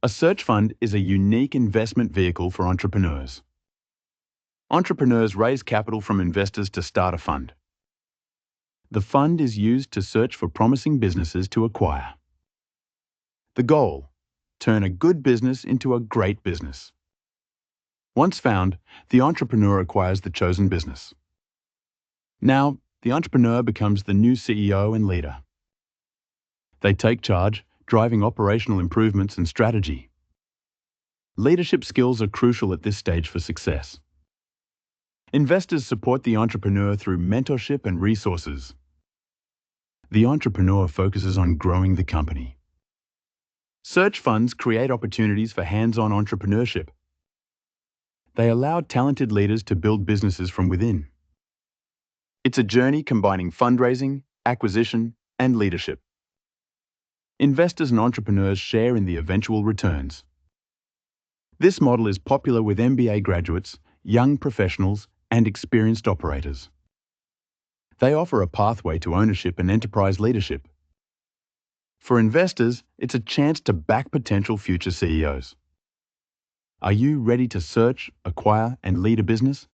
A search fund is a unique investment vehicle for entrepreneurs. Entrepreneurs raise capital from investors to start a fund. The fund is used to search for promising businesses to acquire. The goal: turn a good business into a great business. Once found, the entrepreneur acquires the chosen business. Now, the entrepreneur becomes the new CEO and leader. They take charge, driving operational improvements and strategy. Leadership skills are crucial at this stage for success. Investors support the entrepreneur through mentorship and resources. The entrepreneur focuses on growing the company. Search funds create opportunities for hands-on entrepreneurship. They allow talented leaders to build businesses from within. It's a journey combining fundraising, acquisition, and leadership. Investors and entrepreneurs share in the eventual returns. This model is popular with MBA graduates, young professionals, and experienced operators. They offer a pathway to ownership and enterprise leadership. For investors, it's a chance to back potential future CEOs. Are you ready to search, acquire, and lead a business?